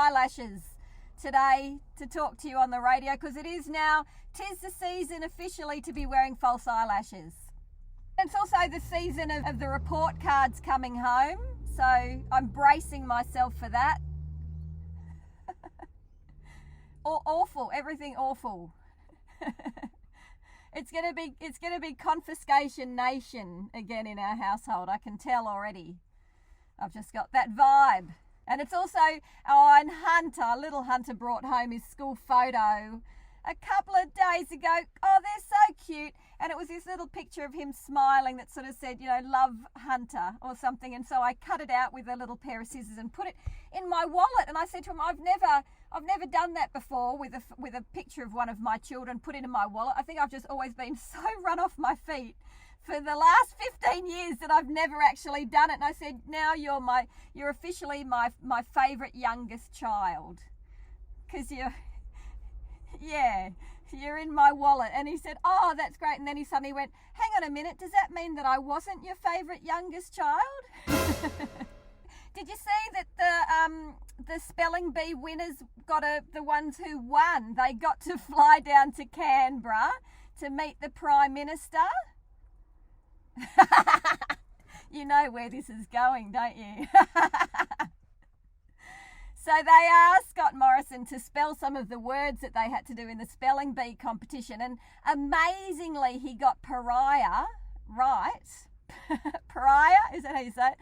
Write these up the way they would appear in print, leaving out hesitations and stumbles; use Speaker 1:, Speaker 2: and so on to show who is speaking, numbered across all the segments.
Speaker 1: Eyelashes today to talk to you on the radio, because tis the season officially to be wearing false eyelashes. It's also the season of the report cards coming home, so I'm bracing myself for that. Awful, everything awful. It's gonna be confiscation nation again in our household. I can tell already. I've just got that vibe. And it's also, and little Hunter brought home his school photo a couple of days ago. Oh, they're so cute. And it was this little picture of him smiling that sort of said, love Hunter or something. And so I cut it out with a little pair of scissors and put it in my wallet. And I said to him, I've never done that before with a picture of one of my children put into my wallet. I think I've just always been so run off my feet for the last 15 years that I've never actually done it. And I said, now you're officially my favourite youngest child, because you're in my wallet. And he said, oh, that's great. And then he suddenly went, hang on a minute, does that mean that I wasn't your favourite youngest child? Did you see that the spelling bee winners the ones who won, they got to fly down to Canberra to meet the Prime Minister? You know where this is going, don't you? So they asked Scott Morrison to spell some of the words that they had to do in the spelling bee competition, and amazingly he got pariah right. Pariah, is that how you say it?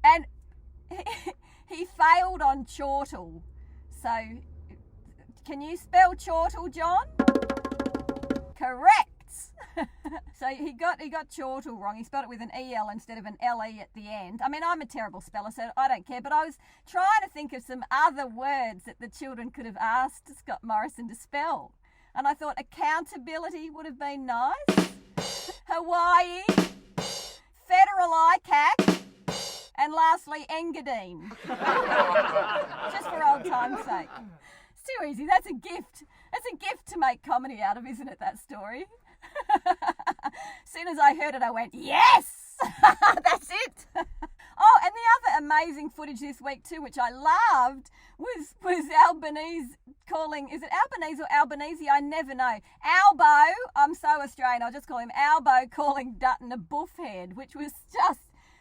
Speaker 1: And he failed on chortle. So can you spell chortle, John? Correct. So he got chortle wrong. He spelled it with an EL instead of an LE at the end. I mean, I'm a terrible speller, so I don't care. But I was trying to think of some other words that the children could have asked Scott Morrison to spell. And I thought accountability would have been nice. Hawaii. Federal ICAC. And lastly, Engadine. Just for old time's sake. It's too easy. That's a gift. That's a gift to make comedy out of, isn't it, that story? As soon as I heard it, I went, yes! That's it! Oh, and the other amazing footage this week too, which I loved, was Albanese calling, is it Albanese or Albanese? I never know. Albo, I'm so Australian, I'll just call him Albo, calling Dutton a buffhead, which was just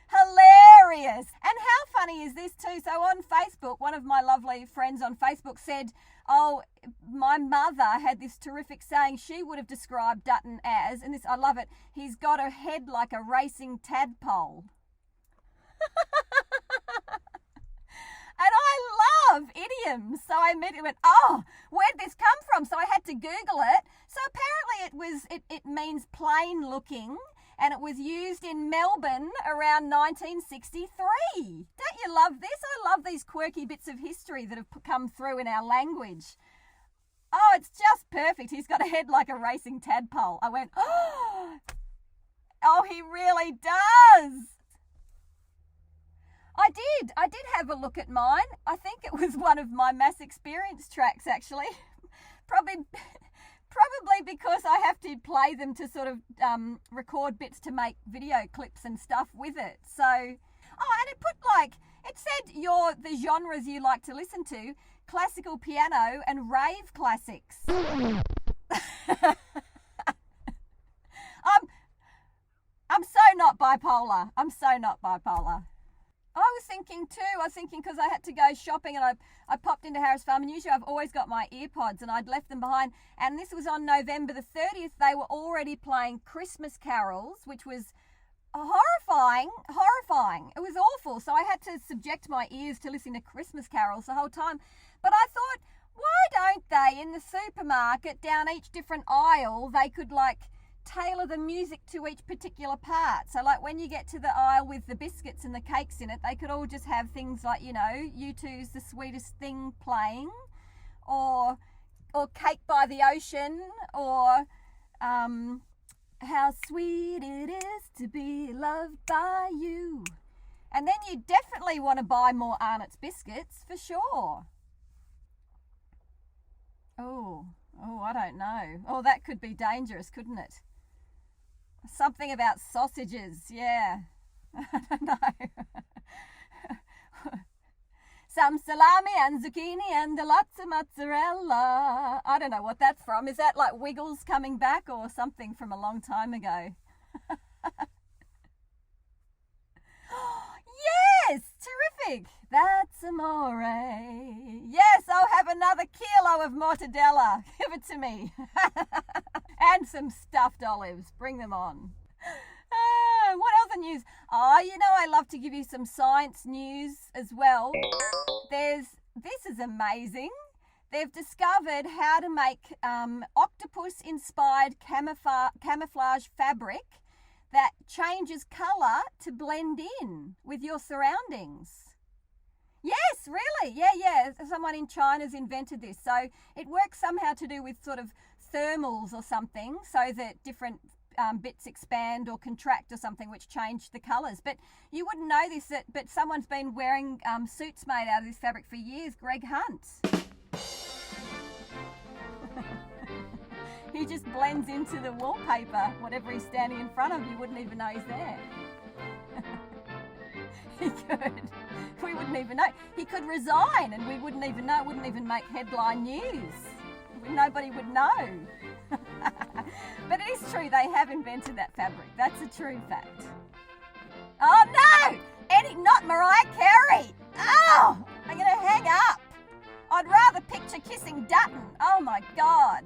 Speaker 1: hilarious. And how funny is this too? So on Facebook, one of my lovely friends on Facebook said, oh, my mother had this terrific saying she would have described Dutton as, and this, I love it, he's got a head like a racing tadpole. And I love idioms. So I immediately went, oh, where'd this come from? So I had to Google it. So apparently it means plain looking, and it was used in Melbourne around 1963. Don't you love this? I love these quirky bits of history that have come through in our language. Oh, it's just perfect. He's got a head like a racing tadpole. I went, oh, he really does. I did have a look at mine. I think it was one of my Mass Experience tracks, actually. Probably because I have to play them to sort of record bits to make video clips and stuff with it. So, and it said the genres you like to listen to: classical piano and rave classics. I'm so not bipolar. I was thinking because I had to go shopping and I popped into Harris Farm, and usually I've always got my earpods and I'd left them behind, and this was on November the 30th. They were already playing Christmas carols, which was horrifying. It was awful. So I had to subject my ears to listening to Christmas carols the whole time. But I thought, why don't they in the supermarket down each different aisle, they could tailor the music to each particular part. So when you get to the aisle with the biscuits and the cakes in it, they could all just have things like, U2's The Sweetest Thing playing, or Cake by the Ocean, or How Sweet It Is to Be Loved by You. And then you definitely want to buy more Arnott's biscuits for sure. Oh, I don't know. Oh, that could be dangerous, couldn't it? Something about sausages, yeah. I don't know. Some salami and zucchini and lots of mozzarella. I don't know what that's from. Is that like Wiggles coming back or something from a long time ago? Yes, terrific. That's amore. Yes, I'll have another kilo of mortadella. Give it to me. And some stuffed olives. Bring them on. What other news? Oh, I love to give you some science news as well. This is amazing. They've discovered how to make octopus-inspired camouflage fabric that changes colour to blend in with your surroundings. Yes, really. Yeah. Someone in China's invented this. So it works somehow to do with sort of thermals or something, so that different bits expand or contract or something, which change the colours. But you wouldn't know this, but someone's been wearing suits made out of this fabric for years. Greg Hunt. He just blends into the wallpaper. Whatever he's standing in front of, you wouldn't even know he's there. He could. We wouldn't even know. He could resign and we wouldn't even know. It wouldn't even make headline news. Nobody would know. But it is true, they have invented that fabric. That's a true fact. Oh no! Not Mariah Carey! Oh! I'm going to hang up. I'd rather picture kissing Dutton. Oh my God.